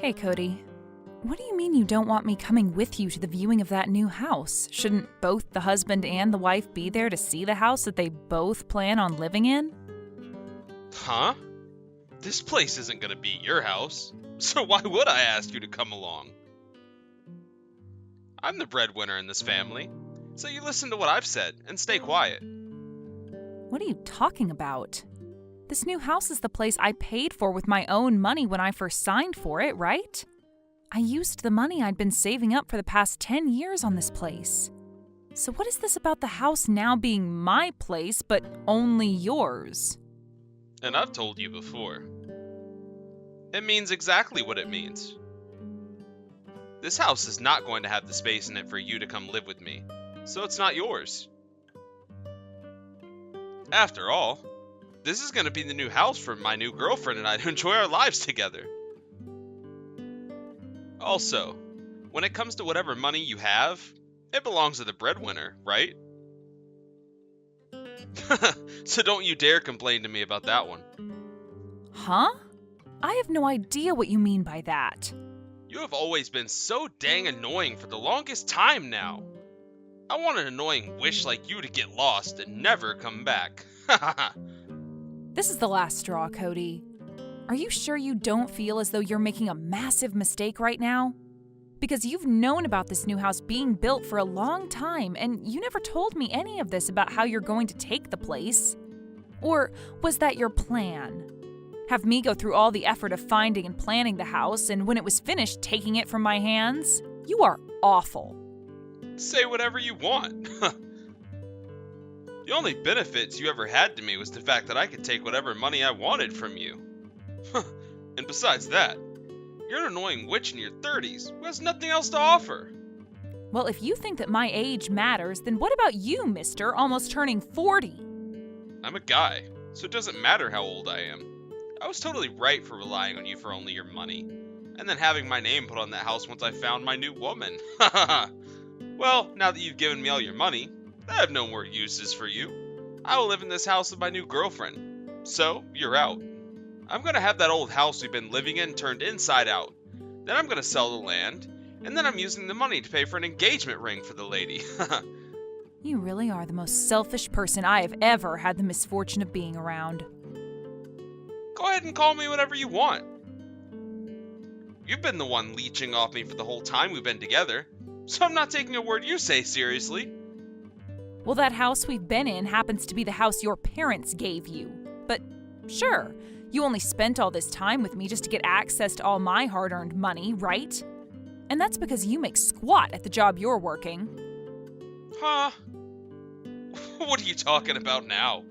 Hey, Cody. What do you mean you don't want me coming with you to the viewing of that new house? Shouldn't both the husband and the wife be there to see the house that they both plan on living in? Huh? This place isn't gonna be your house, so why would I ask you to come along? I'm the breadwinner in this family, so you listen to what I've said and stay quiet. What are you talking about? This new house is the place I paid for with my own money when I first signed for it, right? I used the money I'd been saving up for the past 10 years on this place. So what is this about the house now being my place, but only yours? And I've told you before. It means exactly what it means. This house is not going to have the space in it for you to come live with me, so it's not yours. After all, this is going to be the new house for my new girlfriend and I to enjoy our lives together. Also, when it comes to whatever money you have, it belongs to the breadwinner, right? So don't you dare complain to me about that one. Huh? I have no idea what you mean by that. You have always been so dang annoying for the longest time now. I want an annoying wish like you to get lost and never come back. This is the last straw, Cody. Are you sure you don't feel as though you're making a massive mistake right now? Because you've known about this new house being built for a long time, and you never told me any of this about how you're going to take the place. Or was that your plan? Have me go through all the effort of finding and planning the house, and when it was finished, taking it from my hands? You are awful. Say whatever you want. The only benefits you ever had to me was the fact that I could take whatever money I wanted from you. And besides that, you're an annoying witch in your 30s who has nothing else to offer. Well, if you think that my age matters, then what about you, mister, almost turning 40? I'm a guy, so it doesn't matter how old I am. I was totally right for relying on you for only your money, and then having my name put on that house once I found my new woman. Well, now that you've given me all your money, I have no more uses for you. I will live in this house with my new girlfriend. So, you're out. I'm gonna have that old house we've been living in turned inside out. Then I'm gonna sell the land, and then I'm using the money to pay for an engagement ring for the lady. You really are the most selfish person I have ever had the misfortune of being around. Go ahead and call me whatever you want. You've been the one leeching off me for the whole time we've been together, so I'm not taking a word you say seriously. Well, that house we've been in happens to be the house your parents gave you. But sure, you only spent all this time with me just to get access to all my hard-earned money, right? And that's because you make squat at the job you're working. Huh? What are you talking about now?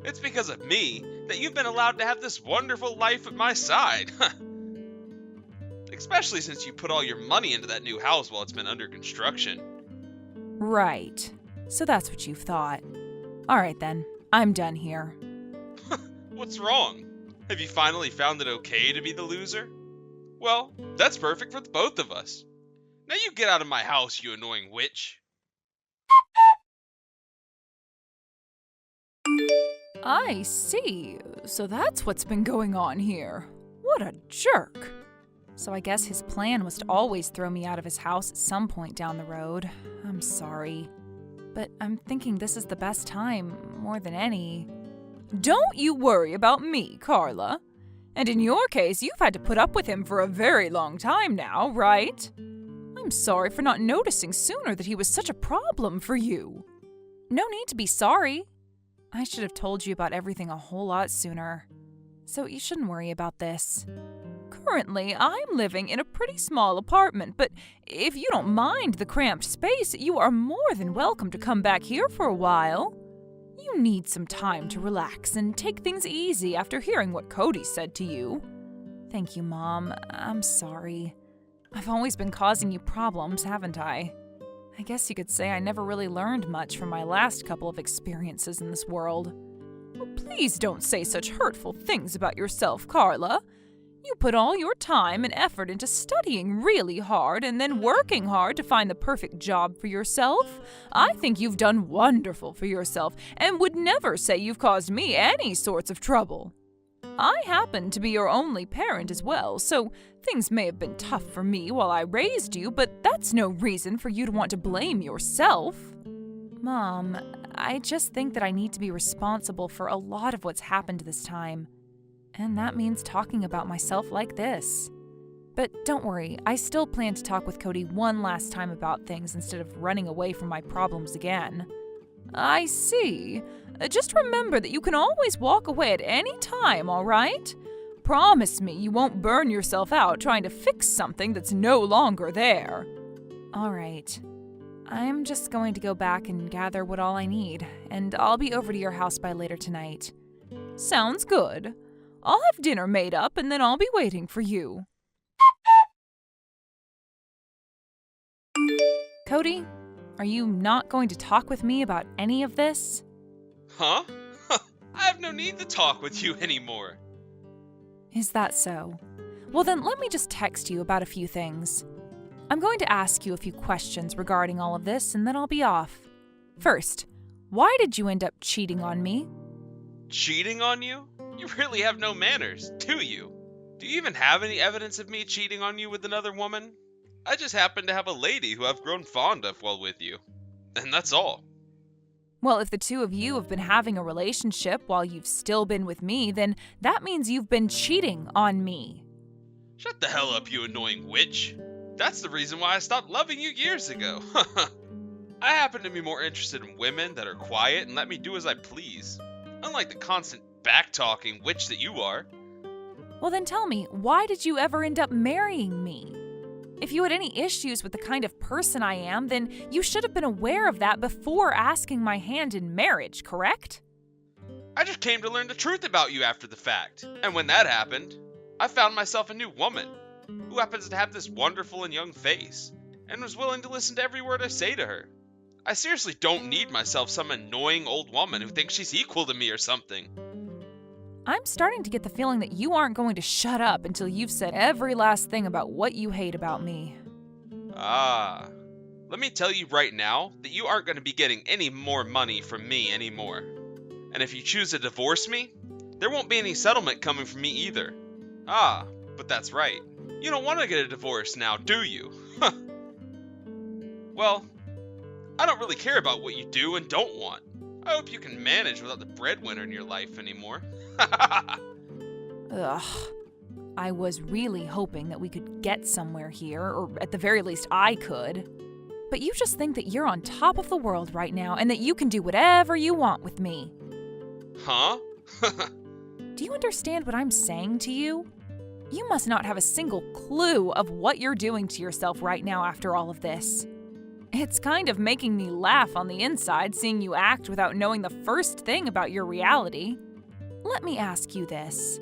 It's because of me that you've been allowed to have this wonderful life at my side. Especially since you put all your money into that new house while it's been under construction. Right. So that's what you've thought. All right then, I'm done here. What's wrong? Have you finally found it okay to be the loser? Well, that's perfect for the both of us. Now you get out of my house, you annoying witch. I see. So that's what's been going on here. What a jerk. So I guess his plan was to always throw me out of his house at some point down the road. I'm sorry. But I'm thinking this is the best time, more than any. Don't you worry about me, Carla. And in your case, you've had to put up with him for a very long time now, right? I'm sorry for not noticing sooner that he was such a problem for you. No need to be sorry. I should have told you about everything a whole lot sooner. So you shouldn't worry about this. Currently, I'm living in a pretty small apartment, but if you don't mind the cramped space, you are more than welcome to come back here for a while. You need some time to relax and take things easy after hearing what Cody said to you. Thank you, Mom. I'm sorry. I've always been causing you problems, haven't I? I guess you could say I never really learned much from my last couple of experiences in this world. Oh, please don't say such hurtful things about yourself, Carla. You put all your time and effort into studying really hard and then working hard to find the perfect job for yourself. I think you've done wonderful for yourself and would never say you've caused me any sorts of trouble. I happen to be your only parent as well, so things may have been tough for me while I raised you, but that's no reason for you to want to blame yourself. Mom, I just think that I need to be responsible for a lot of what's happened this time. And that means talking about myself like this. But don't worry, I still plan to talk with Cody one last time about things instead of running away from my problems again. I see. Just remember that you can always walk away at any time, all right? Promise me you won't burn yourself out trying to fix something that's no longer there. All right. I'm just going to go back and gather what all I need, and I'll be over to your house by later tonight. Sounds good. I'll have dinner made up, and then I'll be waiting for you. Cody, are you not going to talk with me about any of this? Huh? I have no need to talk with you anymore. Is that so? Well, then let me just text you about a few things. I'm going to ask you a few questions regarding all of this, and then I'll be off. First, why did you end up cheating on me? Cheating on you? You really have no manners, do you? Do you even have any evidence of me cheating on you with another woman? I just happen to have a lady who I've grown fond of while with you. And that's all. Well, if the two of you have been having a relationship while you've still been with me, then that means you've been cheating on me. Shut the hell up, you annoying witch. That's the reason why I stopped loving you years ago. I happen to be more interested in women that are quiet and let me do as I please. Unlike the constant back-talking witch that you are. Well, then tell me, why did you ever end up marrying me? If you had any issues with the kind of person I am, then you should have been aware of that before asking my hand in marriage, correct? I just came to learn the truth about you after the fact. And when that happened, I found myself a new woman who happens to have this wonderful and young face and was willing to listen to every word I say to her. I seriously don't need myself some annoying old woman who thinks she's equal to me or something. I'm starting to get the feeling that you aren't going to shut up until you've said every last thing about what you hate about me. Let me tell you right now that you aren't going to be getting any more money from me anymore. And if you choose to divorce me, there won't be any settlement coming from me either. But that's right. You don't want to get a divorce now, do you? Well, I don't really care about what you do and don't want. I hope you can manage without the breadwinner in your life anymore. Ugh. I was really hoping that we could get somewhere here, or at the very least I could. But you just think that you're on top of the world right now and that you can do whatever you want with me. Huh? Do you understand what I'm saying to you? You must not have a single clue of what you're doing to yourself right now after all of this. It's kind of making me laugh on the inside seeing you act without knowing the first thing about your reality. Let me ask you this.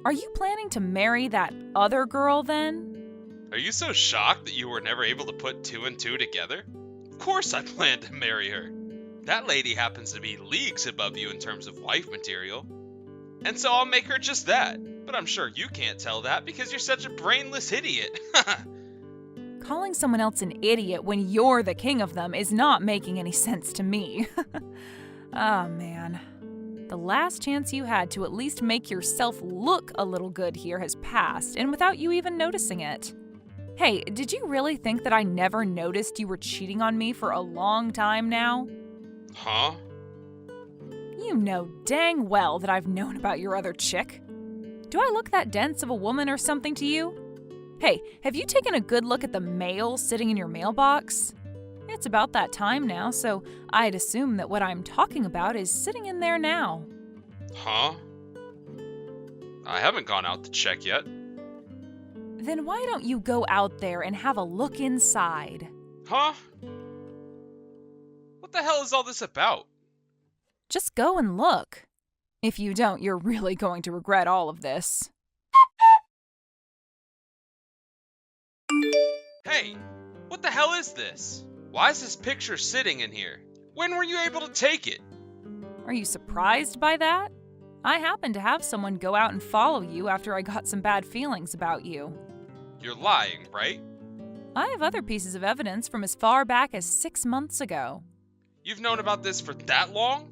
Are you planning to marry that other girl then? Are you so shocked that you were never able to put two and two together? Of course I plan to marry her. That lady happens to be leagues above you in terms of wife material. And so I'll make her just that. But I'm sure you can't tell that because you're such a brainless idiot. Calling someone else an idiot when you're the king of them is not making any sense to me. Oh, man. The last chance you had to at least make yourself look a little good here has passed, and without you even noticing it. Hey, did you really think that I never noticed you were cheating on me for a long time now? Huh? You know dang well that I've known about your other chick. Do I look that dense of a woman or something to you? Hey, have you taken a good look at the mail sitting in your mailbox? It's about that time now, so I'd assume that what I'm talking about is sitting in there now. Huh? I haven't gone out to check yet. Then why don't you go out there and have a look inside? Huh? What the hell is all this about? Just go and look. If you don't, you're really going to regret all of this. Hey, what the hell is this? Why is this picture sitting in here? When were you able to take it? Are you surprised by that? I happened to have someone go out and follow you after I got some bad feelings about you. You're lying, right? I have other pieces of evidence from as far back as 6 months ago. You've known about this for that long?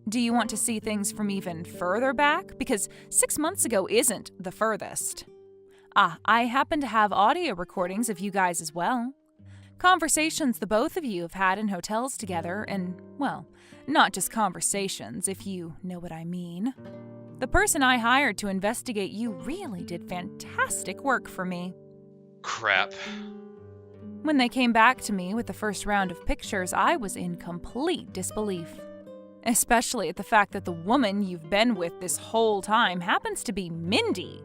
Do you want to see things from even further back? Because 6 months ago isn't the furthest. I happen to have audio recordings of you guys as well. Conversations the both of you have had in hotels together, and, well, not just conversations, if you know what I mean. The person I hired to investigate you really did fantastic work for me. Crap. When they came back to me with the first round of pictures, I was in complete disbelief. Especially at the fact that the woman you've been with this whole time happens to be Mindy.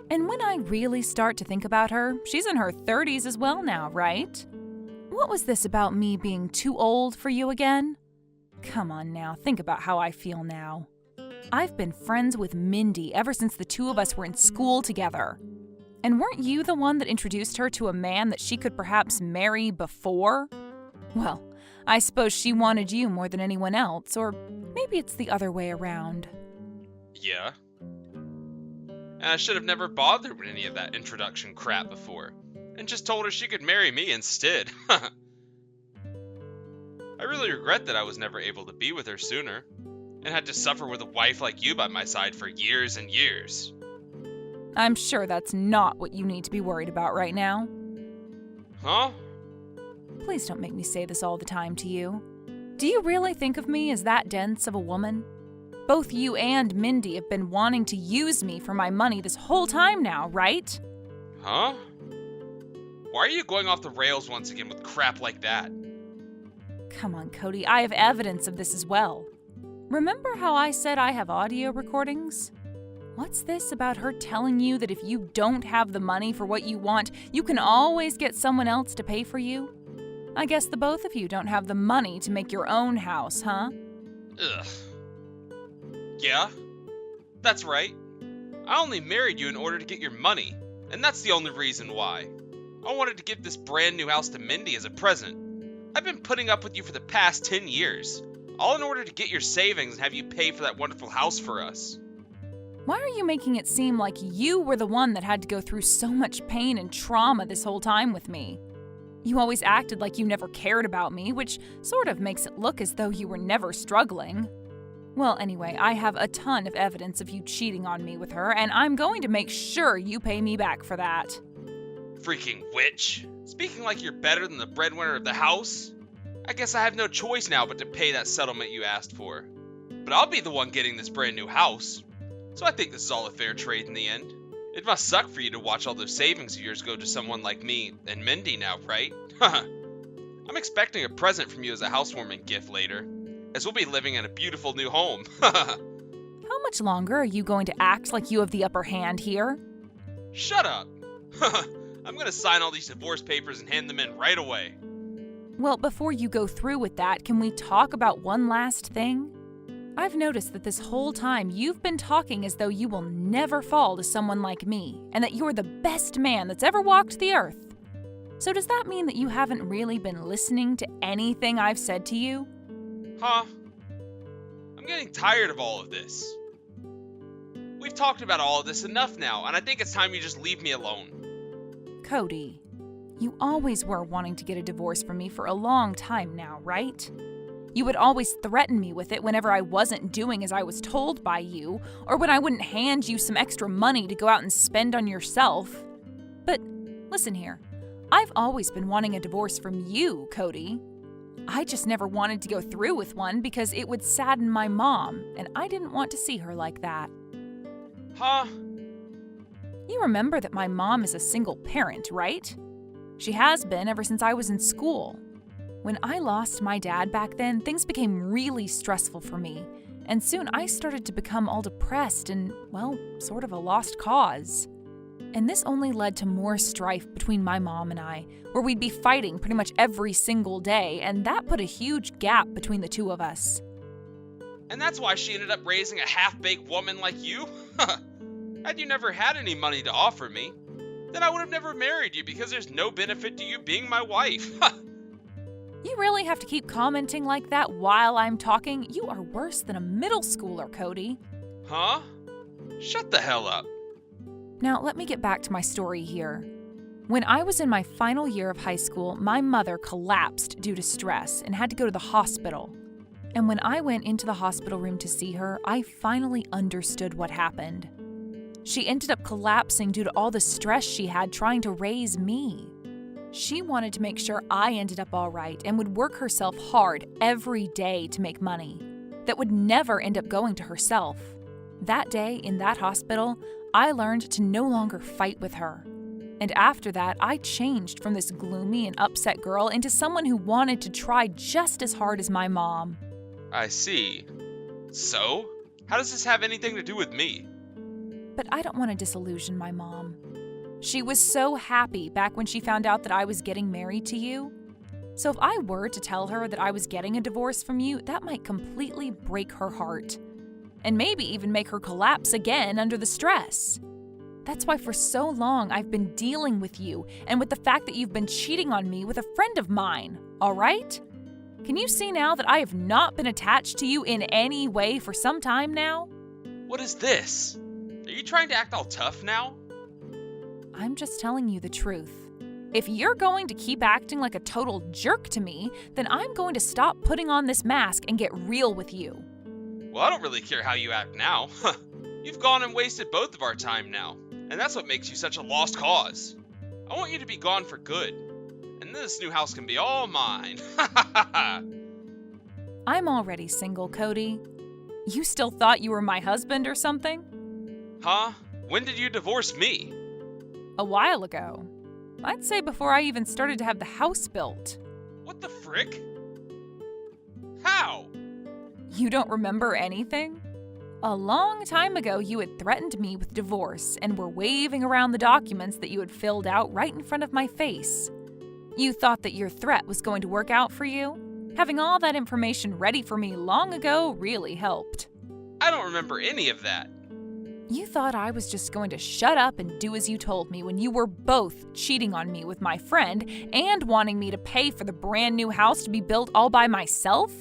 And when I really start to think about her, she's in her 30s as well now, right? What was this about me being too old for you again? Come on now, think about how I feel now. I've been friends with Mindy ever since the two of us were in school together. And weren't you the one that introduced her to a man that she could perhaps marry before? Well, I suppose she wanted you more than anyone else, or maybe it's the other way around. Yeah. And I should have never bothered with any of that introduction crap before, and just told her she could marry me instead. I really regret that I was never able to be with her sooner, and had to suffer with a wife like you by my side for years and years. I'm sure that's not what you need to be worried about right now. Huh? Please don't make me say this all the time to you. Do you really think of me as that dense of a woman? Both you and Mindy have been wanting to use me for my money this whole time now, right? Huh? Why are you going off the rails once again with crap like that? Come on, Cody, I have evidence of this as well. Remember how I said I have audio recordings? What's this about her telling you that if you don't have the money for what you want, you can always get someone else to pay for you? I guess the both of you don't have the money to make your own house, huh? Ugh. Yeah, that's right. I only married you in order to get your money, and that's the only reason why. I wanted to give this brand new house to Mindy as a present. I've been putting up with you for the past 10 years, all in order to get your savings and have you pay for that wonderful house for us. Why are you making it seem like you were the one that had to go through so much pain and trauma this whole time with me? You always acted like you never cared about me, which sort of makes it look as though you were never struggling. Well, anyway, I have a ton of evidence of you cheating on me with her, and I'm going to make sure you pay me back for that. Freaking witch. Speaking like you're better than the breadwinner of the house? I guess I have no choice now but to pay that settlement you asked for. But I'll be the one getting this brand new house. So I think this is all a fair trade in the end. It must suck for you to watch all those savings of yours go to someone like me and Mindy now, right? I'm expecting a present from you as a housewarming gift later, as we'll be living in a beautiful new home. How much longer are you going to act like you have the upper hand here? Shut up! I'm gonna sign all these divorce papers and hand them in right away. Well, before you go through with that, can we talk about one last thing? I've noticed that this whole time you've been talking as though you will never fall to someone like me, and that you're the best man that's ever walked the earth. So does that mean that you haven't really been listening to anything I've said to you? Huh? I'm getting tired of all of this. We've talked about all of this enough now, and I think it's time you just leave me alone. Cody, you always were wanting to get a divorce from me for a long time now, right? You would always threaten me with it whenever I wasn't doing as I was told by you, or when I wouldn't hand you some extra money to go out and spend on yourself. But listen here, I've always been wanting a divorce from you, Cody. I just never wanted to go through with one because it would sadden my mom, and I didn't want to see her like that. Huh? You remember that my mom is a single parent, right? She has been ever since I was in school. When I lost my dad back then, things became really stressful for me, and soon I started to become all depressed and, well, sort of a lost cause. And this only led to more strife between my mom and I, where we'd be fighting pretty much every single day, and that put a huge gap between the two of us. And that's why she ended up raising a half-baked woman like you? Had you never had any money to offer me, then I would have never married you because there's no benefit to you being my wife. You really have to keep commenting like that while I'm talking? You are worse than a middle schooler, Cody. Huh? Shut the hell up. Now, let me get back to my story here. When I was in my final year of high school, my mother collapsed due to stress and had to go to the hospital. And when I went into the hospital room to see her, I finally understood what happened. She ended up collapsing due to all the stress she had trying to raise me. She wanted to make sure I ended up all right and would work herself hard every day to make money that would never end up going to herself. That day in that hospital, I learned to no longer fight with her. And after that, I changed from this gloomy and upset girl into someone who wanted to try just as hard as my mom. I see. So, how does this have anything to do with me? But I don't want to disillusion my mom. She was so happy back when she found out that I was getting married to you. So if I were to tell her that I was getting a divorce from you, that might completely break her heart. And maybe even make her collapse again under the stress. That's why for so long I've been dealing with you and with the fact that you've been cheating on me with a friend of mine, all right? Can you see now that I have not been attached to you in any way for some time now? What is this? Are you trying to act all tough now? I'm just telling you the truth. If you're going to keep acting like a total jerk to me, then I'm going to stop putting on this mask and get real with you. Well, I don't really care how you act now. You've gone and wasted both of our time now, and that's what makes you such a lost cause. I want you to be gone for good, and then this new house can be all mine. I'm already single, Cody. You still thought you were my husband or something? Huh? When did you divorce me? A while ago. I'd say before I even started to have the house built. What the frick? How? You don't remember anything? A long time ago, you had threatened me with divorce and were waving around the documents that you had filled out right in front of my face. You thought that your threat was going to work out for you? Having all that information ready for me long ago really helped. I don't remember any of that. You thought I was just going to shut up and do as you told me when you were both cheating on me with my friend and wanting me to pay for the brand new house to be built all by myself?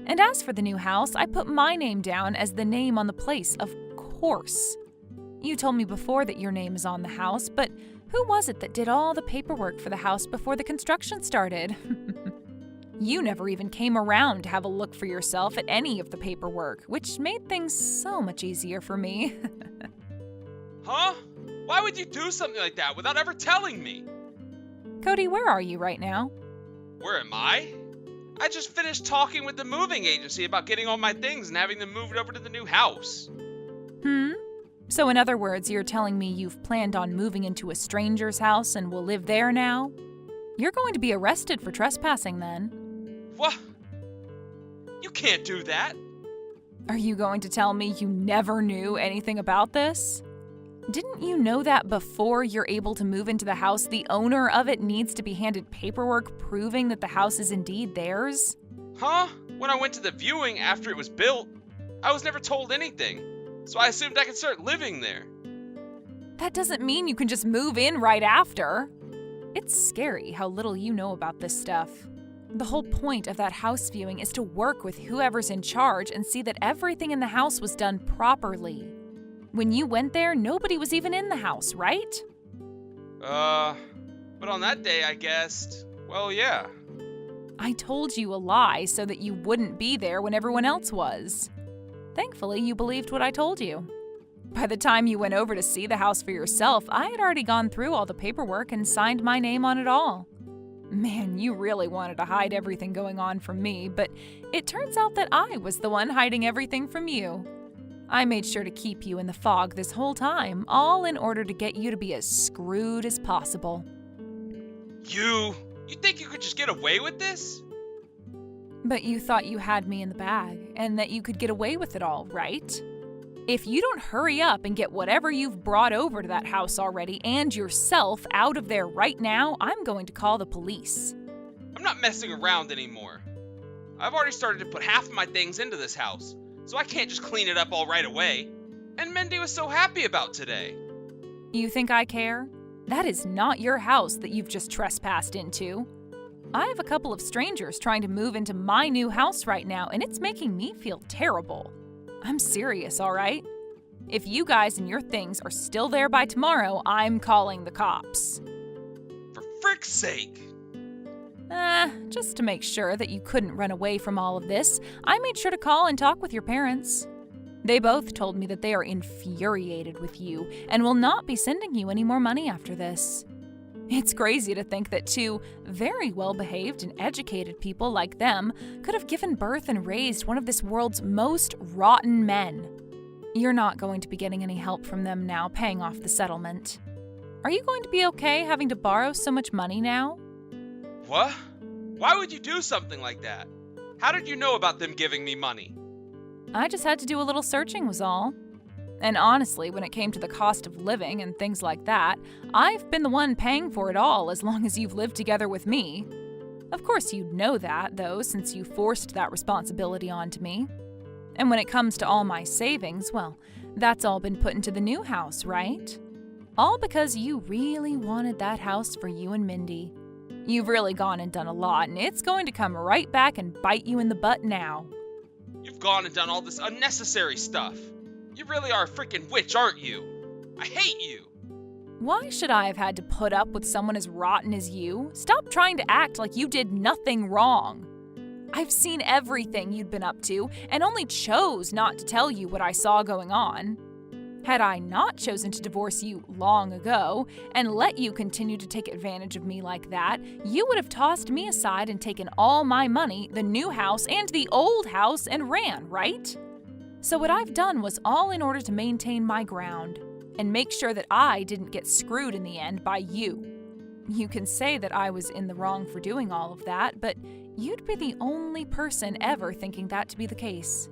And as for the new house, I put my name down as the name on the place, of course. You told me before that your name is on the house, but who was it that did all the paperwork for the house before the construction started? You never even came around to have a look for yourself at any of the paperwork, which made things so much easier for me. Huh? Why would you do something like that without ever telling me? Cody, where are you right now? Where am I? I just finished talking with the moving agency about getting all my things and having them moved over to the new house. So in other words, you're telling me you've planned on moving into a stranger's house and will live there now? You're going to be arrested for trespassing then. What? You can't do that. Are you going to tell me you never knew anything about this? Didn't you know that before you're able to move into the house, the owner of it needs to be handed paperwork proving that the house is indeed theirs? Huh? When I went to the viewing after it was built, I was never told anything, so I assumed I could start living there. That doesn't mean you can just move in right after. It's scary how little you know about this stuff. The whole point of that house viewing is to work with whoever's in charge and see that everything in the house was done properly. When you went there, nobody was even in the house, right? But on that day I guessed, well, yeah. I told you a lie so that you wouldn't be there when everyone else was. Thankfully, you believed what I told you. By the time you went over to see the house for yourself, I had already gone through all the paperwork and signed my name on it all. Man, you really wanted to hide everything going on from me, but it turns out that I was the one hiding everything from you. I made sure to keep you in the fog this whole time, all in order to get you to be as screwed as possible. You think you could just get away with this? But you thought you had me in the bag, and that you could get away with it all, right? If you don't hurry up and get whatever you've brought over to that house already and yourself out of there right now, I'm going to call the police. I'm not messing around anymore. I've already started to put half of my things into this house, so I can't just clean it up all right away. And Mindy was so happy about today. You think I care? That is not your house that you've just trespassed into. I have a couple of strangers trying to move into my new house right now, and it's making me feel terrible. I'm serious, all right? If you guys and your things are still there by tomorrow, I'm calling the cops. For frick's sake! Just to make sure that you couldn't run away from all of this, I made sure to call and talk with your parents. They both told me that they are infuriated with you and will not be sending you any more money after this. It's crazy to think that two very well-behaved and educated people like them could have given birth and raised one of this world's most rotten men. You're not going to be getting any help from them now paying off the settlement. Are you going to be okay having to borrow so much money now? What? Why would you do something like that? How did you know about them giving me money? I just had to do a little searching was all. And honestly, when it came to the cost of living and things like that, I've been the one paying for it all as long as you've lived together with me. Of course you'd know that, though, since you forced that responsibility onto me. And when it comes to all my savings, well, that's all been put into the new house, right? All because you really wanted that house for you and Mindy. You've really gone and done a lot, and it's going to come right back and bite you in the butt now. You've gone and done all this unnecessary stuff. You really are a freaking witch, aren't you? I hate you. Why should I have had to put up with someone as rotten as you? Stop trying to act like you did nothing wrong. I've seen everything you'd been up to and only chose not to tell you what I saw going on. Had I not chosen to divorce you long ago and let you continue to take advantage of me like that, you would have tossed me aside and taken all my money, the new house, and the old house and ran, right? So what I've done was all in order to maintain my ground and make sure that I didn't get screwed in the end by you. You can say that I was in the wrong for doing all of that, but you'd be the only person ever thinking that to be the case.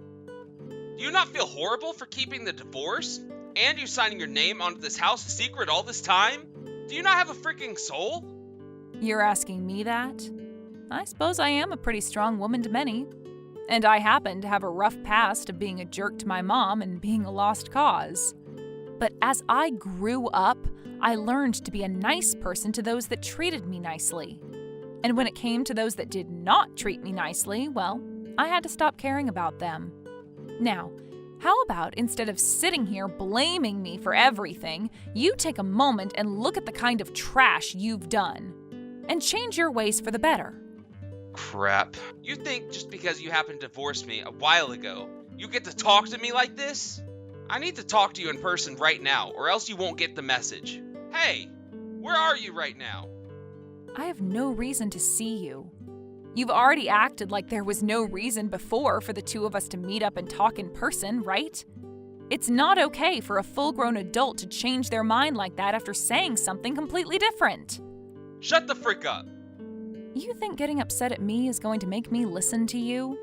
Do you not feel horrible for keeping the divorce? And you signing your name onto this house a secret all this time? Do you not have a freaking soul? You're asking me that? I suppose I am a pretty strong woman to many. And I happen to have a rough past of being a jerk to my mom and being a lost cause. But as I grew up, I learned to be a nice person to those that treated me nicely. And when it came to those that did not treat me nicely, well, I had to stop caring about them. Now, how about instead of sitting here blaming me for everything, you take a moment and look at the kind of trash you've done and change your ways for the better? Crap. You think just because you happened to divorce me a while ago, you get to talk to me like this? I need to talk to you in person right now, or else you won't get the message. Hey, where are you right now? I have no reason to see you. You've already acted like there was no reason before for the two of us to meet up and talk in person, right? It's not okay for a full-grown adult to change their mind like that after saying something completely different. Shut the frick up. You think getting upset at me is going to make me listen to you?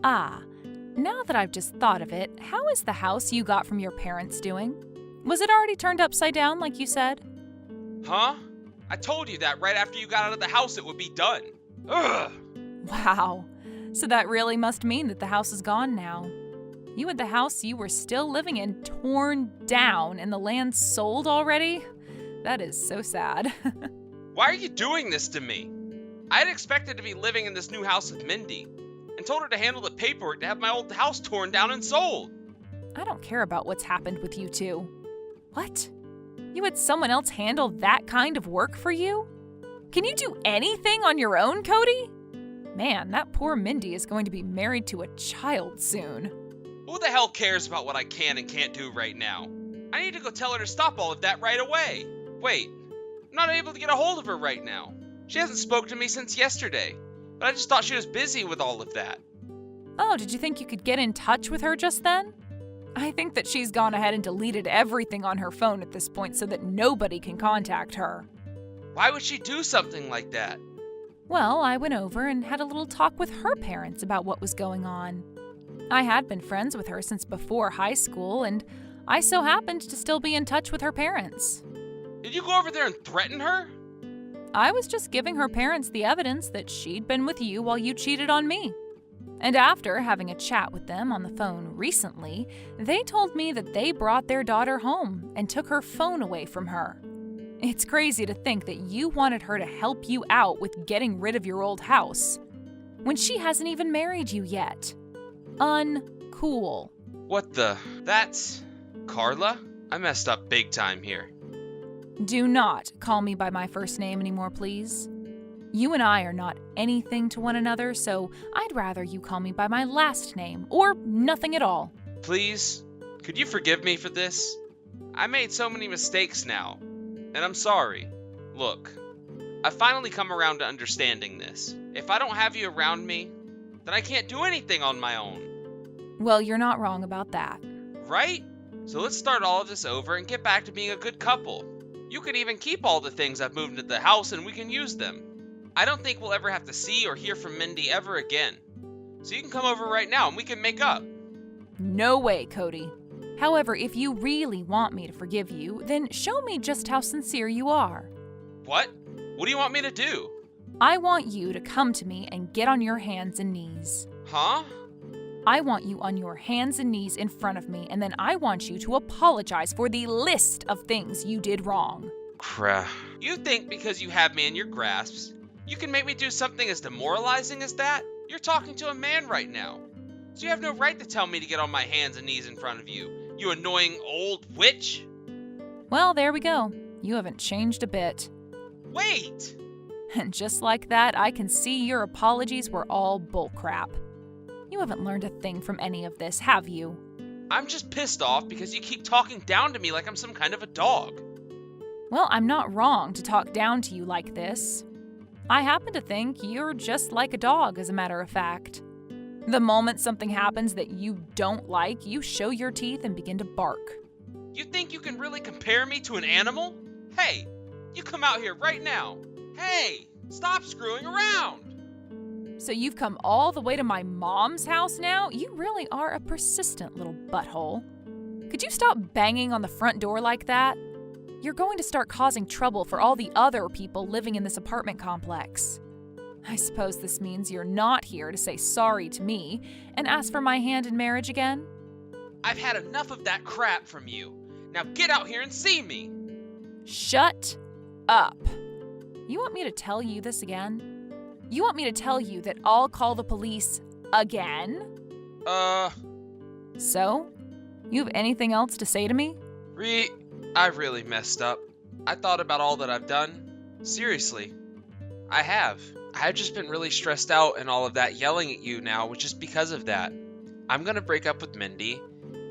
Now that I've just thought of it, how is the house you got from your parents doing? Was it already turned upside down like you said? Huh? I told you that right after you got out of the house it would be done. Ugh! Wow. So that really must mean that the house is gone now. You had the house you were still living in torn down and the land sold already? That is so sad. Why are you doing this to me? I had expected to be living in this new house with Mindy and told her to handle the paperwork to have my old house torn down and sold. I don't care about what's happened with you two. What? You had someone else handle that kind of work for you? Can you do anything on your own, Cody? Man, that poor Mindy is going to be married to a child soon. Who the hell cares about what I can and can't do right now? I need to go tell her to stop all of that right away. Wait, I'm not able to get a hold of her right now. She hasn't spoken to me since yesterday, but I just thought she was busy with all of that. Oh, did you think you could get in touch with her just then? I think that she's gone ahead and deleted everything on her phone at this point so that nobody can contact her. Why would she do something like that? Well, I went over and had a little talk with her parents about what was going on. I had been friends with her since before high school, and I so happened to still be in touch with her parents. Did you go over there and threaten her? I was just giving her parents the evidence that she'd been with you while you cheated on me. And after having a chat with them on the phone recently, they told me that they brought their daughter home and took her phone away from her. It's crazy to think that you wanted her to help you out with getting rid of your old house, when she hasn't even married you yet. Uncool. What the? That's... Carla? I messed up big time here. Do not call me by my first name anymore, please. You and I are not anything to one another, so I'd rather you call me by my last name, or nothing at all. Please, could you forgive me for this? I made so many mistakes now, and I'm sorry. Look, I've finally come around to understanding this. If I don't have you around me, then I can't do anything on my own. Well, you're not wrong about that. Right? So let's start all of this over and get back to being a good couple. You can even keep all the things I've moved into the house and we can use them. I don't think we'll ever have to see or hear from Mindy ever again. So you can come over right now and we can make up. No way, Cody. However, if you really want me to forgive you, then show me just how sincere you are. What? What do you want me to do? I want you to come to me and get on your hands and knees. Huh? I want you on your hands and knees in front of me, and then I want you to apologize for the list of things you did wrong. Crap. You think because you have me in your grasps, you can make me do something as demoralizing as that? You're talking to a man right now. So you have no right to tell me to get on my hands and knees in front of you, you annoying old witch. Well, there we go. You haven't changed a bit. Wait! And just like that, I can see your apologies were all bullcrap. You haven't learned a thing from any of this, have you? I'm just pissed off because you keep talking down to me like I'm some kind of a dog. Well, I'm not wrong to talk down to you like this. I happen to think you're just like a dog, as a matter of fact. The moment something happens that you don't like, you show your teeth and begin to bark. You think you can really compare me to an animal? Hey, you come out here right now. Hey, stop screwing around. So you've come all the way to my mom's house now? You really are a persistent little butthole. Could you stop banging on the front door like that? You're going to start causing trouble for all the other people living in this apartment complex. I suppose this means you're not here to say sorry to me and ask for my hand in marriage again? I've had enough of that crap from you. Now get out here and see me. Shut up. You want me to tell you this again? You want me to tell you that I'll call the police again? So? You have anything else to say to me? I really messed up. I thought about all that I've done. Seriously. I have. I've just been really stressed out and all of that yelling at you now, which is because of that. I'm going to break up with Mindy,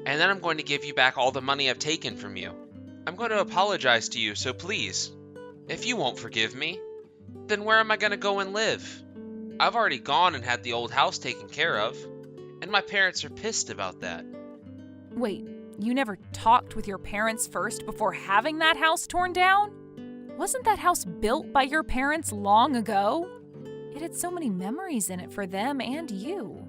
and then I'm going to give you back all the money I've taken from you. I'm going to apologize to you, so please, if you won't forgive me, then where am I going to go and live? I've already gone and had the old house taken care of, and my parents are pissed about that. Wait, you never talked with your parents first before having that house torn down? Wasn't that house built by your parents long ago? It had so many memories in it for them and you.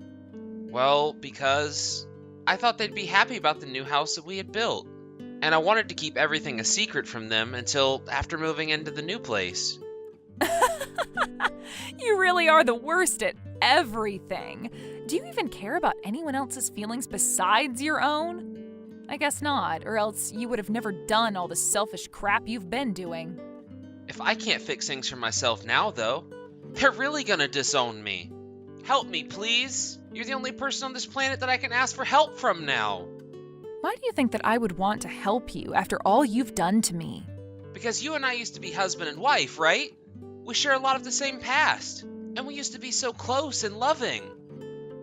Well, because I thought they'd be happy about the new house that we had built, and I wanted to keep everything a secret from them until after moving into the new place. You really are the worst at everything. Do you even care about anyone else's feelings besides your own? I guess not, or else you would have never done all the selfish crap you've been doing. If I can't fix things for myself now, though, they're really gonna disown me. Help me, please. You're the only person on this planet that I can ask for help from now. Why do you think that I would want to help you after all you've done to me? Because you and I used to be husband and wife, right? We share a lot of the same past, and we used to be so close and loving.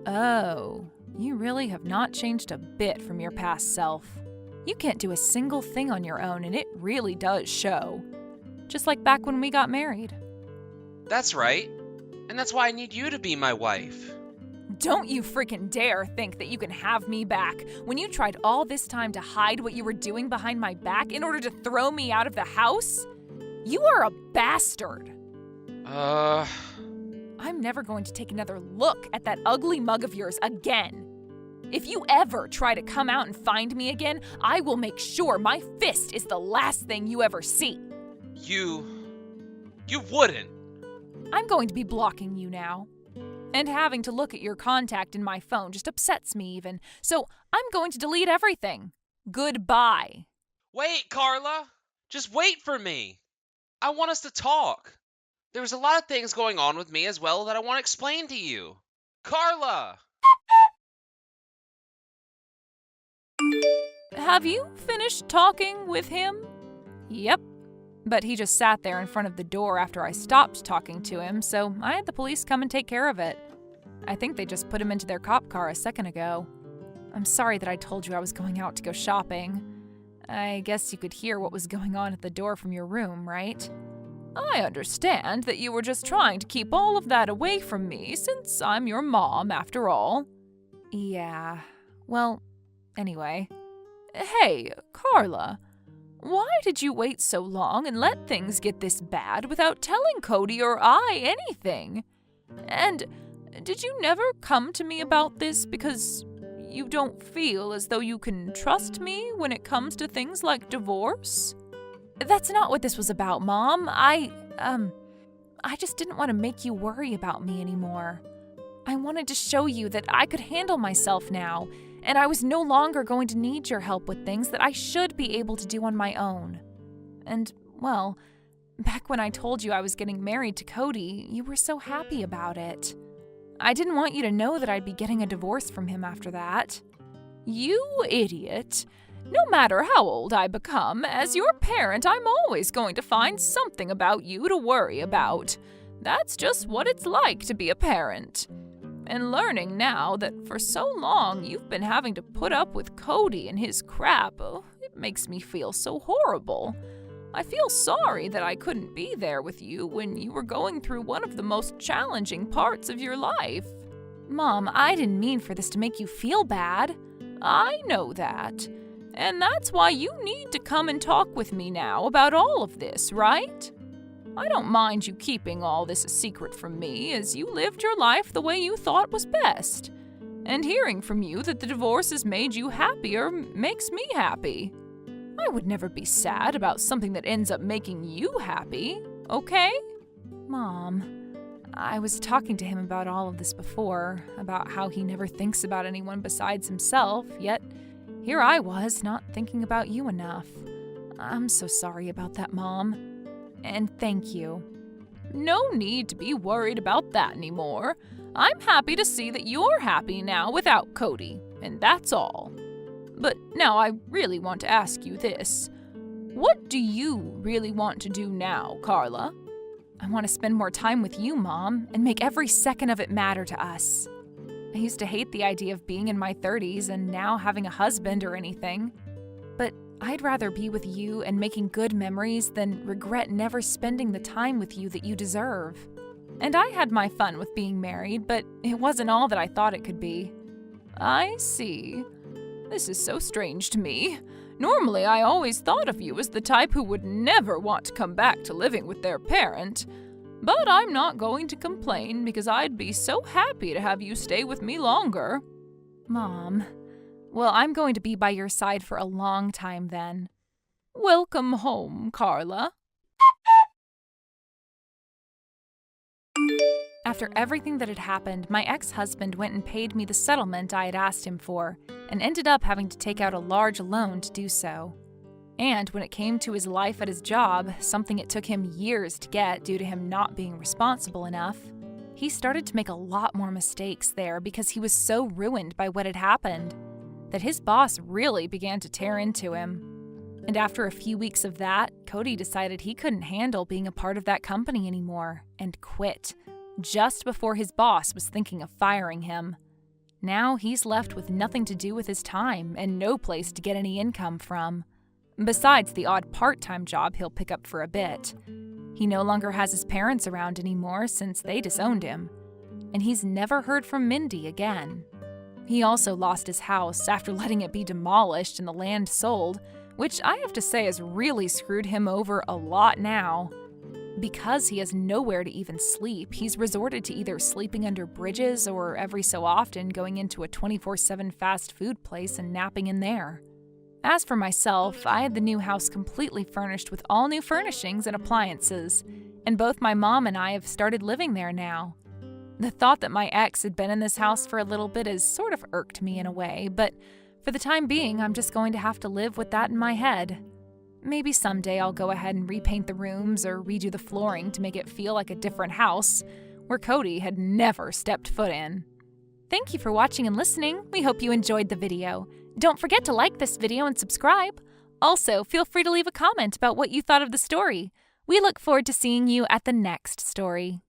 Oh, you really have not changed a bit from your past self. You can't do a single thing on your own, and it really does show. Just like back when we got married. That's right. And that's why I need you to be my wife. Don't you freaking dare think that you can have me back when you tried all this time to hide what you were doing behind my back in order to throw me out of the house? You are a bastard. I'm never going to take another look at that ugly mug of yours again. If you ever try to come out and find me again, I will make sure my fist is the last thing you ever see. You wouldn't. I'm going to be blocking you now. And having to look at your contact in my phone just upsets me even. So I'm going to delete everything. Goodbye. Wait, Carla. Just wait for me. I want us to talk. There's a lot of things going on with me as well that I want to explain to you. Carla! Have you finished talking with him? Yep. But he just sat there in front of the door after I stopped talking to him, so I had the police come and take care of it. I think they just put him into their cop car a second ago. I'm sorry that I told you I was going out to go shopping. I guess you could hear what was going on at the door from your room, right? I understand that you were just trying to keep all of that away from me since I'm your mom, after all. Yeah, well, anyway. Hey, Carla, why did you wait so long and let things get this bad without telling Cody or I anything? And did you never come to me about this because you don't feel as though you can trust me when it comes to things like divorce? That's not what this was about, Mom. I just didn't want to make you worry about me anymore. I wanted to show you that I could handle myself now, and I was no longer going to need your help with things that I should be able to do on my own. And, well, back when I told you I was getting married to Cody, you were so happy about it. I didn't want you to know that I'd be getting a divorce from him after that. You idiot. No matter how old I become, as your parent, I'm always going to find something about you to worry about. That's just what it's like to be a parent. And learning now that for so long you've been having to put up with Cody and his crap, it makes me feel so horrible. I feel sorry that I couldn't be there with you when you were going through one of the most challenging parts of your life. Mom, I didn't mean for this to make you feel bad. I know that. And that's why you need to come and talk with me now about all of this, right? I don't mind you keeping all this a secret from me, as you lived your life the way you thought was best. And hearing from you that the divorce has made you happier makes me happy. I would never be sad about something that ends up making you happy, okay? Mom, I was talking to him about all of this before, about how he never thinks about anyone besides himself, yet here I was, not thinking about you enough. I'm so sorry about that, Mom. And thank you. No need to be worried about that anymore. I'm happy to see that you're happy now without Cody, and that's all. But now I really want to ask you this. What do you really want to do now, Carla? I want to spend more time with you, Mom, and make every second of it matter to us. I used to hate the idea of being in my 30s and now having a husband or anything. But I'd rather be with you and making good memories than regret never spending the time with you that you deserve. And I had my fun with being married, but it wasn't all that I thought it could be. I see. This is so strange to me. Normally, I always thought of you as the type who would never want to come back to living with their parent. But I'm not going to complain because I'd be so happy to have you stay with me longer. Mom, well, I'm going to be by your side for a long time then. Welcome home, Carla. After everything that had happened, my ex-husband went and paid me the settlement I had asked him for, and ended up having to take out a large loan to do so. And when it came to his life at his job, something it took him years to get due to him not being responsible enough, he started to make a lot more mistakes there because he was so ruined by what had happened, that his boss really began to tear into him. And after a few weeks of that, Cody decided he couldn't handle being a part of that company anymore, and quit, just before his boss was thinking of firing him. Now he's left with nothing to do with his time and no place to get any income from, besides the odd part-time job he'll pick up for a bit. He no longer has his parents around anymore since they disowned him, and he's never heard from Mindy again. He also lost his house after letting it be demolished and the land sold, which I have to say has really screwed him over a lot now. Because he has nowhere to even sleep, he's resorted to either sleeping under bridges or every so often going into a 24/7 fast food place and napping in there. As for myself, I had the new house completely furnished with all new furnishings and appliances, and both my mom and I have started living there now. The thought that my ex had been in this house for a little bit has sort of irked me in a way, but for the time being, I'm just going to have to live with that in my head. Maybe someday I'll go ahead and repaint the rooms or redo the flooring to make it feel like a different house, where Cody had never stepped foot in. Thank you for watching and listening. We hope you enjoyed the video. Don't forget to like this video and subscribe. Also, feel free to leave a comment about what you thought of the story. We look forward to seeing you at the next story.